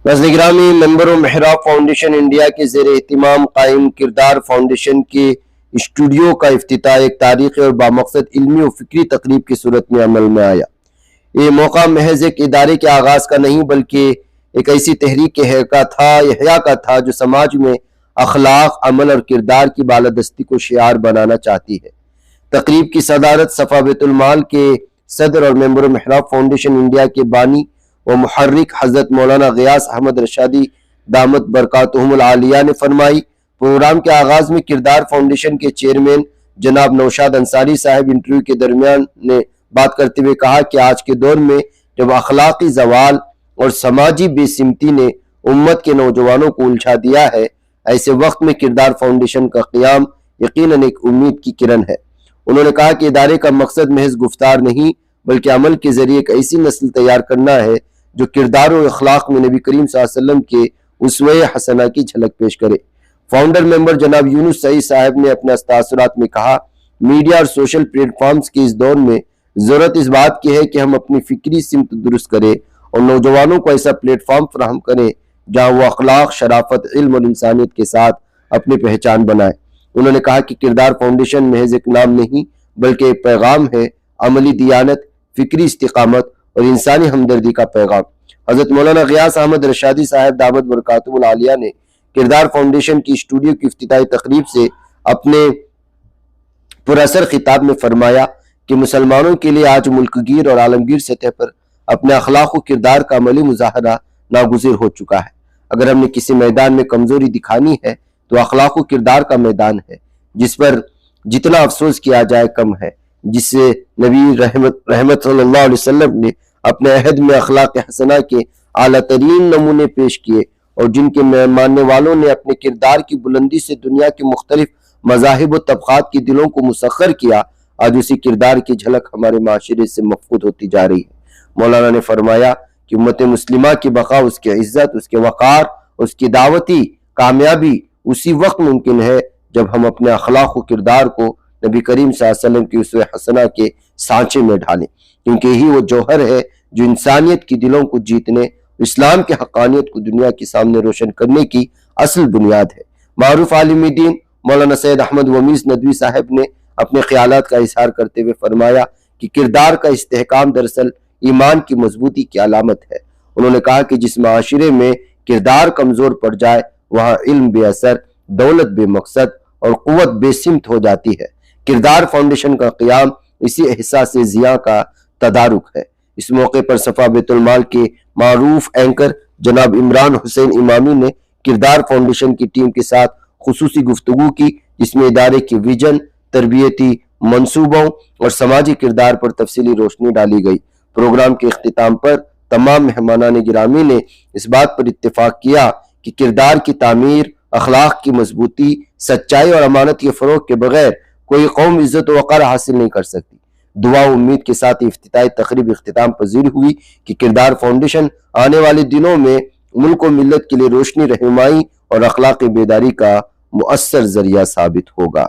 ناظرین گرامی، منبر و محراب فاؤنڈیشن انڈیا کے زیر اہتمام قائم کردار فاؤنڈیشن کے اسٹوڈیو کا افتتاح ایک تاریخی اور بامقصد علمی و فکری تقریب کی صورت میں عمل میں آیا۔ یہ موقع محض ایک ادارے کے آغاز کا نہیں بلکہ ایک ایسی تحریک احیا کا تھا جو سماج میں اخلاق، عمل اور کردار کی بالادستی کو شعار بنانا چاہتی ہے۔ تقریب کی صدارت صفا بیت المال کے صدر اور منبر و محراب فاؤنڈیشن انڈیا کے بانی و محرک حضرت مولانا غیاث احمد رشادی دامت برکاتہم العالیہ نے فرمائی۔ پروگرام کے آغاز میں کردار فاؤنڈیشن کے چیئرمین جناب نوشاد انصاری صاحب انٹرویو کے درمیان نے بات کرتے ہوئے کہا کہ آج کے دور میں جب اخلاقی زوال اور سماجی بے سمتی نے امت کے نوجوانوں کو الجھا دیا ہے، ایسے وقت میں کردار فاؤنڈیشن کا قیام یقیناً ایک امید کی کرن ہے۔ انہوں نے کہا کہ ادارے کا مقصد محض گفتار نہیں بلکہ عمل کے ذریعے ایک ایسی نسل تیار کرنا ہے جو کردار و اخلاق میں نبی کریم صلی اللہ علیہ وسلم کے اسوہ حسنہ کی جھلک پیش کرے۔ فاؤنڈر ممبر جناب یونس سعید صاحب نے اپنے تاثرات میں کہا، میڈیا اور سوشل پلیٹ فارمز کے اس دور میں ضرورت اس بات کی ہے کہ ہم اپنی فکری سمت درست کریں اور نوجوانوں کو ایسا پلیٹ فارم فراہم کریں جہاں وہ اخلاق، شرافت، علم اور انسانیت کے ساتھ اپنی پہچان بنائیں۔ انہوں نے کہا کہ کردار فاؤنڈیشن محض ایک نام نہیں بلکہ ایک پیغام ہے، عملی دیانت، فکری استقامت اور انسانی ہمدردی کا پیغام۔ حضرت مولانا غیاث احمد رشادی صاحب دامت برکاتہم العالیہ نے کردار فاؤنڈیشن کی اسٹوڈیو کی افتتاحی تقریب سے اپنے پراثر خطاب میں فرمایا کہ مسلمانوں کے لیے آج ملک گیر اور عالمگیر سطح پر اپنے اخلاق و کردار کا عملی مظاہرہ ناگزیر ہو چکا ہے۔ اگر ہم نے کسی میدان میں کمزوری دکھانی ہے تو اخلاق و کردار کا میدان ہے، جس پر جتنا افسوس کیا جائے کم ہے، جس سے نبی رحمت صلی اللہ علیہ وسلم نے اپنے عہد میں اخلاق حسنہ کے اعلیٰ ترین نمونے پیش کیے اور جن کے ماننے والوں نے اپنے کردار کی بلندی سے دنیا کے مختلف مذاہب و طبقات کے دلوں کو مسخر کیا، آج اسی کردار کی جھلک ہمارے معاشرے سے مفقود ہوتی جا رہی ہے۔ مولانا نے فرمایا کہ امت مسلمہ کی بقا، اس کی عزت، اس کے وقار، اس کی دعوتی کامیابی اسی وقت ممکن ہے جب ہم اپنے اخلاق و کردار کو نبی کریم صلی اللہ علیہ وسلم کی اسوہ حسنہ کے سانچے میں ڈھالیں، کیونکہ یہی وہ جوہر ہے جو انسانیت کی دلوں کو جیتنے، اسلام کی حقانیت کو دنیا کے سامنے روشن کرنے کی اصل بنیاد ہے۔ معروف عالم دین مولانا سید احمد ومیز ندوی صاحب نے اپنے خیالات کا اظہار کرتے ہوئے فرمایا کہ کردار کا استحکام دراصل ایمان کی مضبوطی کی علامت ہے۔ انہوں نے کہا کہ جس معاشرے میں کردار کمزور پڑ جائے وہاں علم بے اثر، دولت بے مقصد اور قوت بے سمت ہو جاتی ہے۔ کردار فاؤنڈیشن کا قیام اسی احساس ضیاء کا تدارک ہے۔ اس موقع پر صفا بیت المال کے معروف اینکر جناب عمران حسین امامی نے کردار فاؤنڈیشن کی ٹیم کے ساتھ خصوصی گفتگو کی، جس میں ادارے کی ویژن، تربیتی منصوبوں اور سماجی کردار پر تفصیلی روشنی ڈالی گئی۔ پروگرام کے اختتام پر تمام مہمانان گرامی نے اس بات پر اتفاق کیا کہ کردار کی تعمیر، اخلاق کی مضبوطی، سچائی اور امانت کے فروغ کے بغیر کوئی قوم عزت و وقار حاصل نہیں کر سکتی۔ دعا و امید کے ساتھ افتتاحی تقریب اختتام پذیر ہوئی کہ کردار فاؤنڈیشن آنے والے دنوں میں ملک و ملت کے لیے روشنی، رہنمائی اور اخلاقی بیداری کا مؤثر ذریعہ ثابت ہوگا۔